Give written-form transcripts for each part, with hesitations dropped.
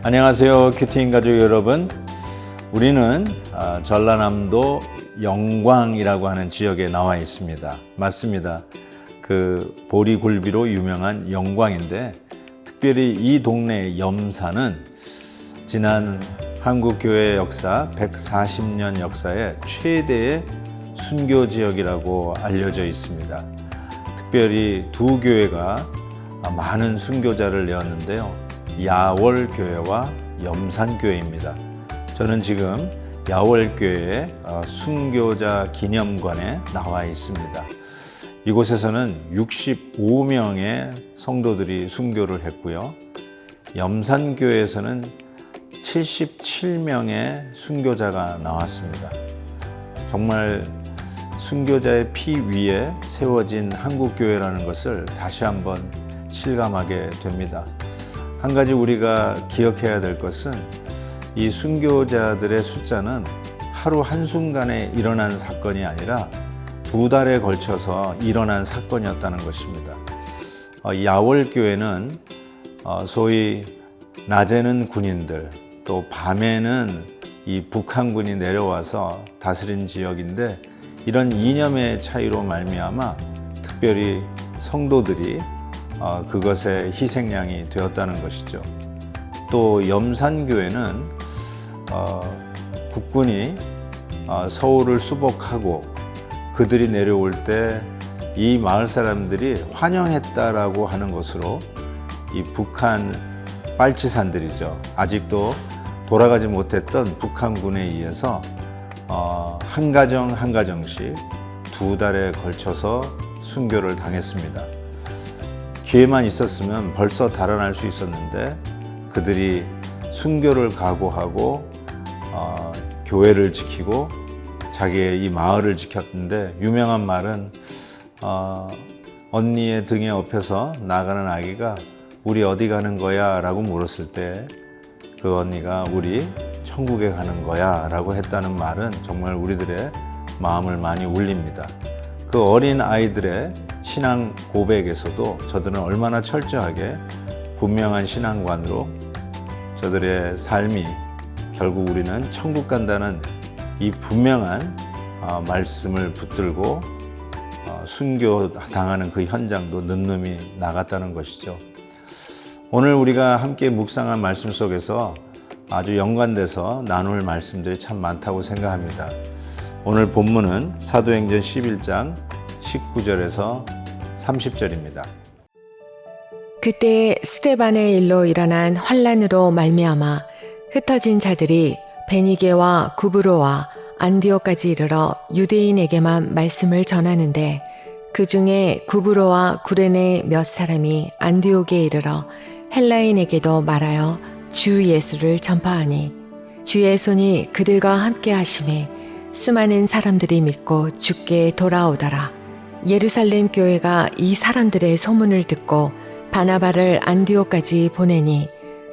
안녕하세요, 큐티인 가족 여러분. 우리는 전라남도 영광이라고 하는 지역에 나와 있습니다. 맞습니다. 그 보리굴비로 유명한 영광인데, 특별히 이 동네 염산은 지난 한국교회 역사 140년 역사의 최대의 순교 지역이라고 알려져 있습니다. 특별히 두 교회가 많은 순교자를 내었는데요. 야월교회와 염산교회입니다. 저는 지금 야월교회의 순교자 기념관에 나와 있습니다. 이곳에서는 65명의 성도들이 순교를 했고요. 염산교회에서는 77명의 순교자가 나왔습니다. 정말 순교자의 피 위에 세워진 한국교회라는 것을 다시 한번 실감하게 됩니다. 한 가지 우리가 기억해야 될 것은 이 순교자들의 숫자는 하루 한순간에 일어난 사건이 아니라 2달에 걸쳐서 일어난 사건이었다는 것입니다. 야월교회는 소위 낮에는 군인들, 또 밤에는 이 북한군이 내려와서 다스린 지역인데, 이런 이념의 차이로 말미암아 특별히 성도들이 그것의 희생양이 되었다는 것이죠. 또 염산교회는 국군이 서울을 수복하고 그들이 내려올 때 이 마을 사람들이 환영했다라고 하는 것으로 이 북한 빨치산들이죠. 아직도 돌아가지 못했던 북한군에 의해서 한 가정 한 가정씩 2달에 걸쳐서 순교를 당했습니다. 기회만 있었으면 벌써 달아날 수 있었는데, 그들이 순교를 각오하고 교회를 지키고 자기의 이 마을을 지켰는데, 유명한 말은 언니의 등에 업혀서 나가는 아기가 우리 어디 가는 거야? 라고 물었을 때 그 언니가 우리 천국에 가는 거야 라고 했다는 말은 정말 우리들의 마음을 많이 울립니다. 그 어린 아이들의 신앙 고백에서도 저들은 얼마나 철저하게 분명한 신앙관으로 저들의 삶이 결국 우리는 천국 간다는 이 분명한 말씀을 붙들고 순교당하는 그 현장도 늠름히 나갔다는 것이죠. 오늘 우리가 함께 묵상한 말씀 속에서 아주 연관돼서 나눌 말씀들이 참 많다고 생각합니다. 오늘 본문은 사도행전 11장 19절에서 30절입니다. 그때 스데반의 일로 일어난 환란으로 말미암아 흩어진 자들이 베니게와 구브로와 안디오까지 이르러 유대인에게만 말씀을 전하는데, 그 중에 구브로와 구레네 몇 사람이 안디옥에 이르러 헬라인에게도 말하여 주 예수를 전파하니, 주의 손이 그들과 함께 하심에 수많은 사람들이 믿고 주께 돌아오더라. 예루살렘 교회가 이 사람들의 소문을 듣고 바나바를 안디옥까지 보내니,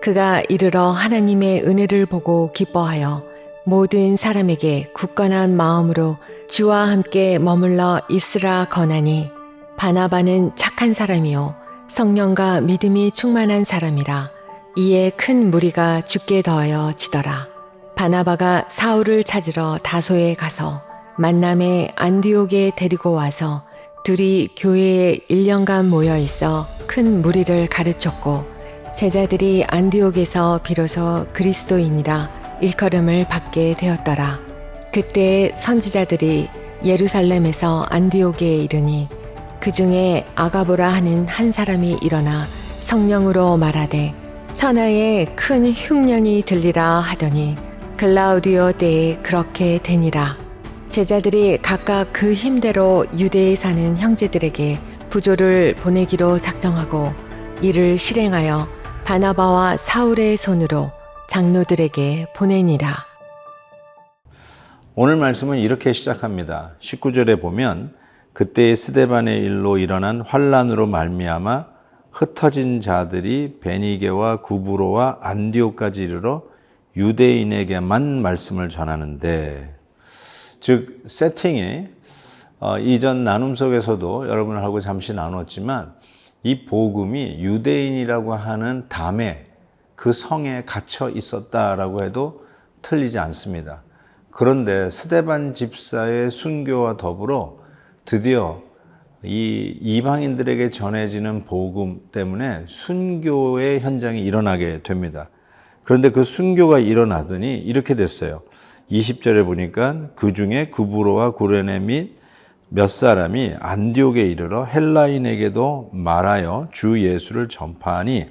그가 이르러 하나님의 은혜를 보고 기뻐하여 모든 사람에게 굳건한 마음으로 주와 함께 머물러 있으라 권하니, 바나바는 착한 사람이요 성령과 믿음이 충만한 사람이라. 이에 큰 무리가 주께 더하여 지더라. 바나바가 사울을 찾으러 다소에 가서 만남에 안디옥에 데리고 와서 둘이 교회에 1년간 모여 있어 큰 무리를 가르쳤고, 제자들이 안디옥에서 비로소 그리스도인이라 일컬음을 받게 되었더라. 그때 선지자들이 예루살렘에서 안디옥에 이르니, 그 중에 아가보라 하는 한 사람이 일어나 성령으로 말하되 천하에 큰 흉년이 들리라 하더니 글라우디오 때에 그렇게 되니라. 제자들이 각각 그 힘대로 유대에 사는 형제들에게 부조를 보내기로 작정하고 이를 실행하여 바나바와 사울의 손으로 장로들에게 보내니라. 오늘 말씀은 이렇게 시작합니다. 19절에 보면 그때의 스데반의 일로 일어난 환란으로 말미암아 흩어진 자들이 베니게와 구브로와 안디옥까지 이르러 유대인에게만 말씀을 전하는데, 즉 세팅이 이전 나눔 속에서도 여러분하고 잠시 나눴지만, 이 복음이 유대인이라고 하는 담에 그 성에 갇혀 있었다라고 해도 틀리지 않습니다. 그런데 스데반 집사의 순교와 더불어 드디어 이 이방인들에게 전해지는 복음 때문에 순교의 현장이 일어나게 됩니다. 그런데 그 순교가 일어나더니 이렇게 됐어요. 20절에 보니까 그 중에 구브로와 구레네 및 몇 사람이 안디옥에 이르러 헬라인에게도 말하여 주 예수를 전파하니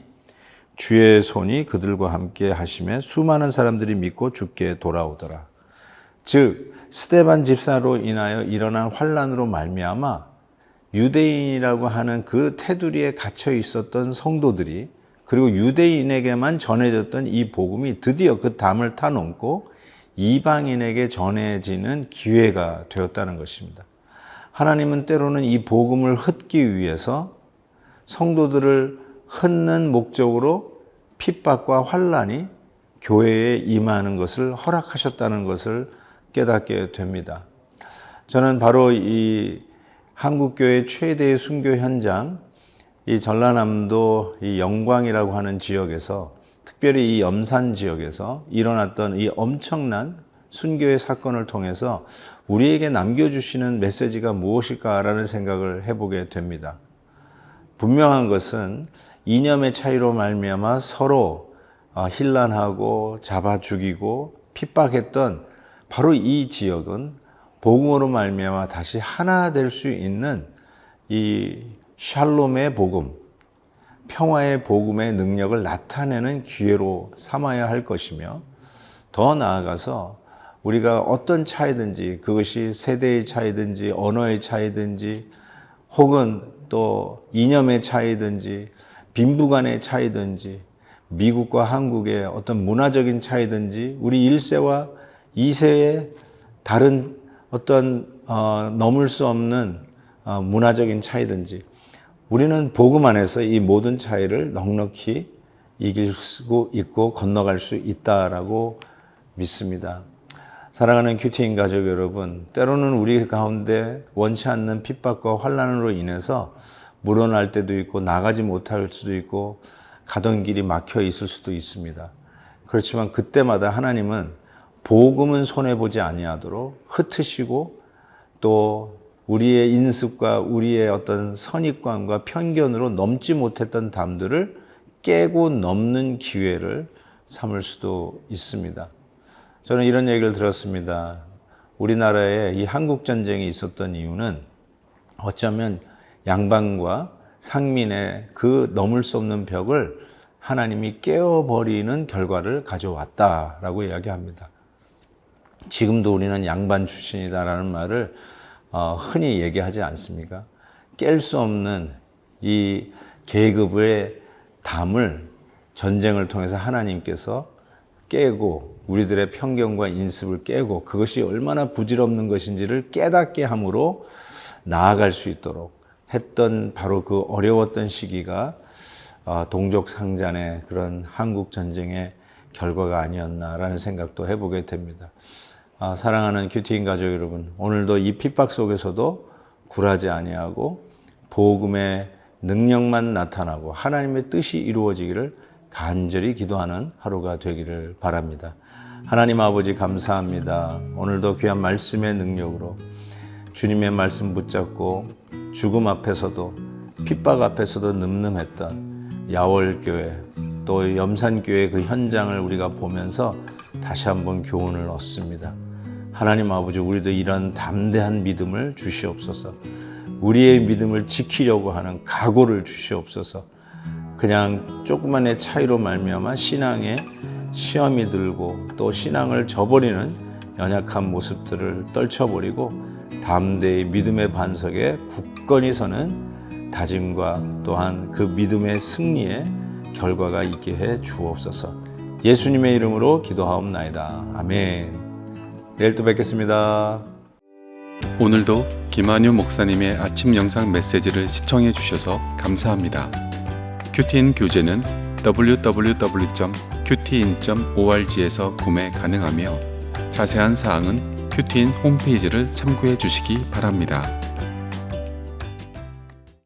주의 손이 그들과 함께 하심에 수많은 사람들이 믿고 주께 돌아오더라. 즉 스데반 집사로 인하여 일어난 환란으로 말미암아 유대인이라고 하는 그 테두리에 갇혀 있었던 성도들이, 그리고 유대인에게만 전해졌던 이 복음이 드디어 그 담을 타넘고 이방인에게 전해지는 기회가 되었다는 것입니다. 하나님은 때로는 이 복음을 흩기 위해서 성도들을 흩는 목적으로 핍박과 환란이 교회에 임하는 것을 허락하셨다는 것을 깨닫게 됩니다. 저는 바로 이 한국교회 최대의 순교 현장, 이 전라남도 이 영광이라고 하는 지역에서, 특별히 이 염산 지역에서 일어났던 이 엄청난 순교의 사건을 통해서 우리에게 남겨주시는 메시지가 무엇일까라는 생각을 해보게 됩니다. 분명한 것은 이념의 차이로 말미암아 서로 힐난하고 잡아 죽이고 핍박했던 바로 이 지역은 복음으로 말미암아 다시 하나 될 수 있는 이 샬롬의 복음, 평화의 복음의 능력을 나타내는 기회로 삼아야 할 것이며, 더 나아가서 우리가 어떤 차이든지, 그것이 세대의 차이든지 언어의 차이든지 혹은 또 이념의 차이든지 빈부간의 차이든지 미국과 한국의 어떤 문화적인 차이든지 우리 1세와 2세의 다른 어떤 넘을 수 없는 문화적인 차이든지 우리는 복음 안에서 이 모든 차이를 넉넉히 이길 수 있고 건너갈 수 있다라고 믿습니다. 사랑하는 큐티인 가족 여러분, 때로는 우리 가운데 원치 않는 핍박과 환난으로 인해서 물어날 때도 있고 나가지 못할 수도 있고 가던 길이 막혀 있을 수도 있습니다. 그렇지만 그때마다 하나님은 복음은 손해보지 아니하도록 흩으시고 또 우리의 인습과 우리의 어떤 선입관과 편견으로 넘지 못했던 담들을 깨고 넘는 기회를 삼을 수도 있습니다. 저는 이런 얘기를 들었습니다. 우리나라에 이 한국전쟁이 있었던 이유는 어쩌면 양반과 상민의 그 넘을 수 없는 벽을 하나님이 깨어버리는 결과를 가져왔다라고 이야기합니다. 지금도 우리는 양반 출신이다라는 말을 흔히 얘기하지 않습니까? 깰 수 없는 이 계급의 담을 전쟁을 통해서 하나님께서 깨고 우리들의 편견과 인습을 깨고 그것이 얼마나 부질없는 것인지를 깨닫게 함으로 나아갈 수 있도록 했던 바로 그 어려웠던 시기가 동족상잔의 그런 한국 전쟁의 결과가 아니었나라는 생각도 해보게 됩니다. 사랑하는 큐티인 가족 여러분, 오늘도 이 핍박 속에서도 굴하지 아니하고 복음의 능력만 나타나고 하나님의 뜻이 이루어지기를 간절히 기도하는 하루가 되기를 바랍니다. 하나님 아버지 감사합니다. 오늘도 귀한 말씀의 능력으로 주님의 말씀 붙잡고 죽음 앞에서도 핍박 앞에서도 늠름했던 야월교회 또 염산교회 그 현장을 우리가 보면서 다시 한번 교훈을 얻습니다. 하나님 아버지, 우리도 이런 담대한 믿음을 주시옵소서. 우리의 믿음을 지키려고 하는 각오를 주시옵소서. 그냥 조그만의 차이로 말미암아 신앙에 시험이 들고 또 신앙을 저버리는 연약한 모습들을 떨쳐버리고 담대히 믿음의 반석에 굳건히 서는 다짐과 또한 그 믿음의 승리의 결과가 있게 해 주옵소서. 예수님의 이름으로 기도하옵나이다. 아멘. 내일 또 뵙겠습니다. 오늘도 김한유 목사님의 아침 영상 메시지를 시청해 주셔서 감사합니다. 큐티인 교재는 www.qtin.org에서 구매 가능하며 자세한 사항은 큐티인 홈페이지를 참고해 주시기 바랍니다.